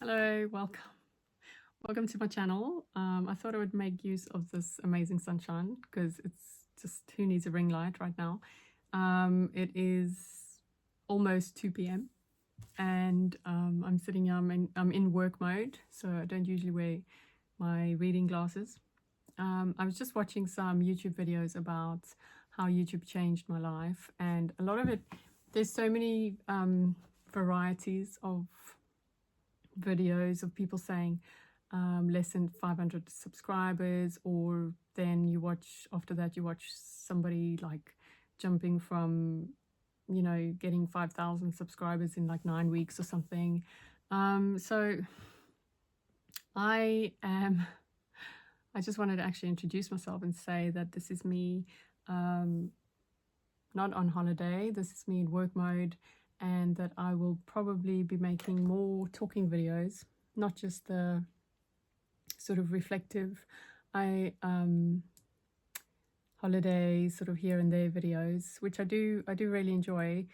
Hello, welcome to my channel. I thought I would make use of this amazing sunshine because it's just who needs a ring light right now. It is almost 2 p.m. and I'm sitting here. I'm in work mode, so I don't usually wear my reading glasses. I was just watching some YouTube videos about how YouTube changed my life, and a lot of it, there's so many varieties of videos of people saying less than 500 subscribers, or then after that you watch somebody like jumping from getting 5,000 subscribers in like 9 weeks or something. So I just wanted to actually introduce myself and say that this is me, not on holiday. This is me in work mode, and that I will probably be making more talking videos, not just the sort of reflective holiday sort of here and there videos, which I do really enjoy.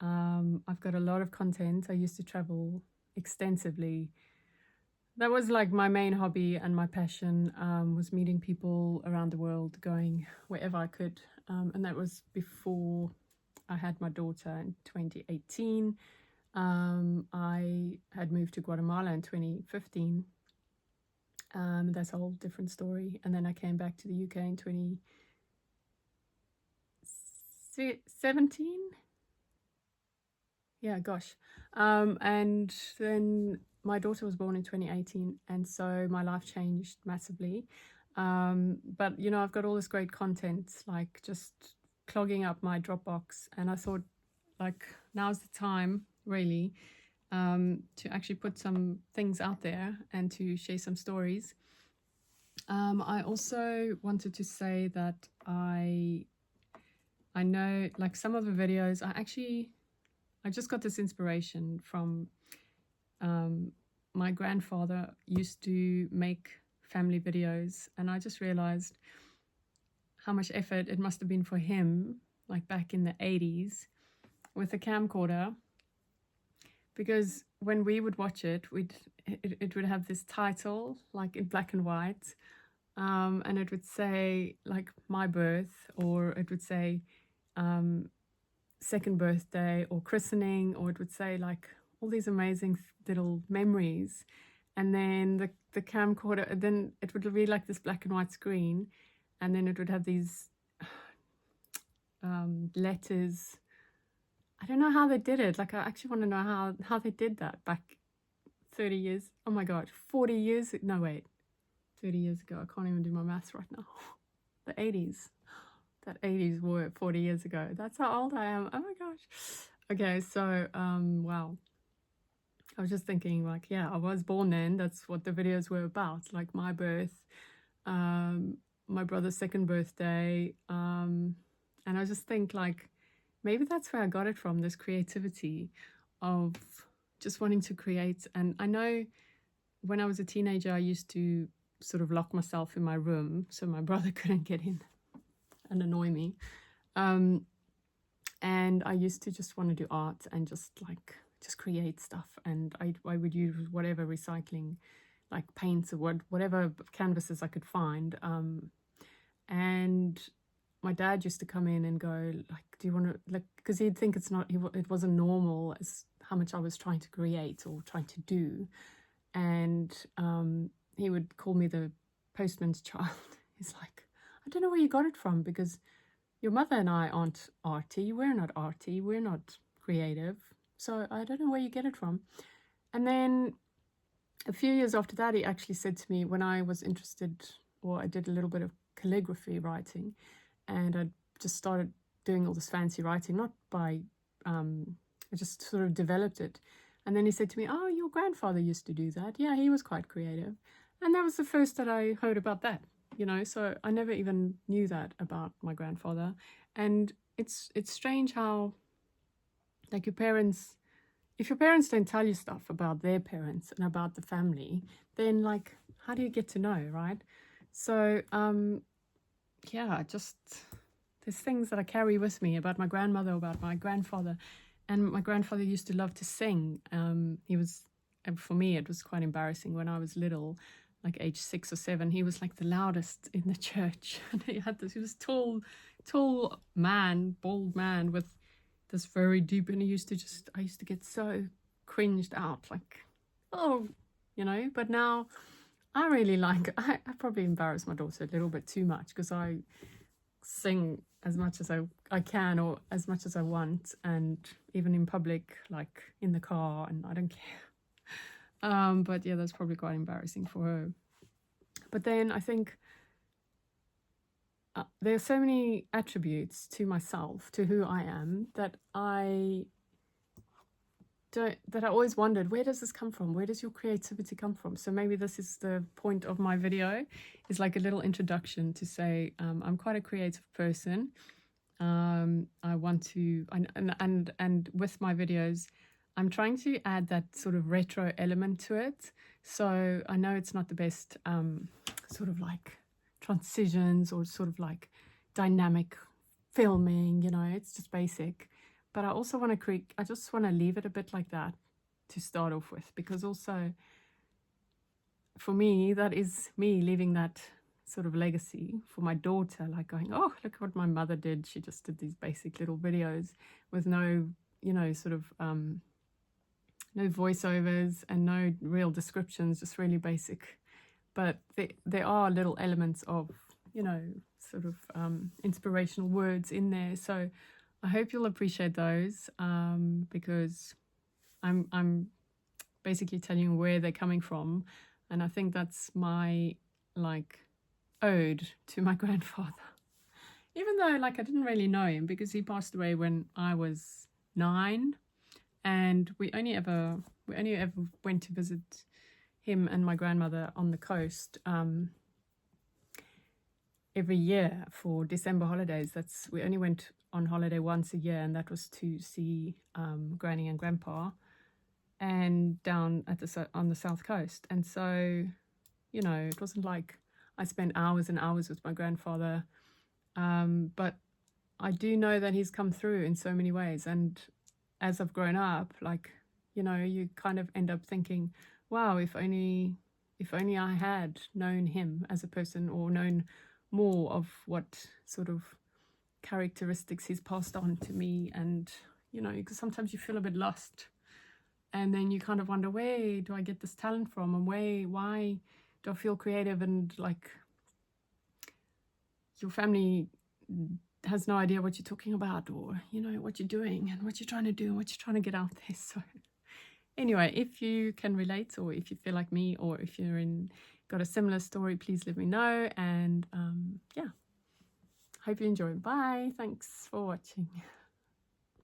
I've got a lot of content. I used to travel extensively. That was like my main hobby, and my passion was meeting people around the world, going wherever I could. And that was before I had my daughter in 2018. I had moved to Guatemala in 2015. That's a whole different story. And then I came back to the UK in 2017. Yeah, gosh. And then my daughter was born in 2018, and so my life changed massively. But I've got all this great content, like just clogging up my Dropbox, and I thought, like, now's the time really to actually put some things out there and to share some stories. I also wanted to say that I know, like, some of the videos I just got this inspiration from my grandfather used to make family videos, and I just realized how much effort it must have been for him, like back in the 80s with a camcorder, because when we would watch it, it would have this title like in black and white, and it would say like my birth, or it would say second birthday or christening, or it would say like all these amazing little memories. And then the camcorder, then it would be like this black and white screen, and then it would have these letters. I don't know how they did it. Like, I actually want to know how they did that back 30 years. Oh my God, 40 years. No, wait, 30 years ago. I can't even do my maths right now. The 80s. That 80s were 40 years ago. That's how old I am. Oh my gosh. Okay, so, wow. I was just thinking, like, yeah, I was born then. That's what the videos were about, like my birth, my brother's second birthday. And I just think, like, maybe that's where I got it from, this creativity of just wanting to create. And I know when I was a teenager, I used to sort of lock myself in my room so my brother couldn't get in and annoy me. And I used to just want to do art and just create stuff. And I would use whatever recycling, like paints or whatever canvases I could find. And my dad used to come in and go, like, do you want to, like, because he'd think it wasn't normal as how much I was trying to create or trying to do. And he would call me the postman's child. He's like, I don't know where you got it from, because your mother and I aren't arty. We're not arty. We're not creative. So I don't know where you get it from. And then a few years after that, he actually said to me, when I was interested, or I did a little bit of calligraphy writing, and I just started doing all this fancy writing, not by, I just sort of developed it. And then he said to me, oh, your grandfather used to do that. Yeah, he was quite creative. And that was the first that I heard about that, so I never even knew that about my grandfather. And it's strange how, like, if your parents don't tell you stuff about their parents and about the family, then, like, how do you get to know, right? So yeah, just there's things that I carry with me about my grandmother, about my grandfather. And my grandfather used to love to sing. He was and for me it was quite embarrassing when I was little, like age 6 or 7. He was like the loudest in the church. And he was tall man, bald man with this very deep, and I used to get so cringed out, like, oh, but now I really like, I probably embarrass my daughter a little bit too much, because I sing as much as I can, or as much as I want, and even in public, like in the car, and I don't care. But yeah, that's probably quite embarrassing for her. But then I think there are so many attributes to myself, to who I am, that I always wondered, where does this come from? Where does your creativity come from? So maybe this is the point of my video, is like a little introduction to say, I'm quite a creative person. I want to, and with my videos, I'm trying to add that sort of retro element to it. So I know it's not the best sort of like transitions or sort of like dynamic filming, it's just basic. But I also want to I just want to leave it a bit like that to start off with, because also for me, that is me leaving that sort of legacy for my daughter, like going, oh, look what my mother did. She just did these basic little videos with no, sort of no voiceovers and no real descriptions, just really basic. But there are little elements of, sort of inspirational words in there. So I hope you'll appreciate those, because I'm basically telling you where they're coming from. And I think that's my, like, ode to my grandfather. Even though, like, I didn't really know him, because he passed away when I was 9. And we only ever went to visit him and my grandmother on the coast every year for December holidays. We only went on holiday once a year, and that was to see Granny and Grandpa, and down at on the south coast. And so, it wasn't like I spent hours and hours with my grandfather, but I do know that he's come through in so many ways. And as I've grown up, like, you kind of end up thinking, wow, if only I had known him as a person, or known more of what sort of characteristics he's passed on to me. And because sometimes you feel a bit lost, and then you kind of wonder, where do I get this talent from, and why do I feel creative? And like, your family has no idea what you're talking about, or what you're doing and what you're trying to do and what you're trying to get out there. So anyway, if you can relate, or if you feel like me, or if you're got a similar story, please let me know. And yeah, hope you enjoy. Bye. Thanks for watching.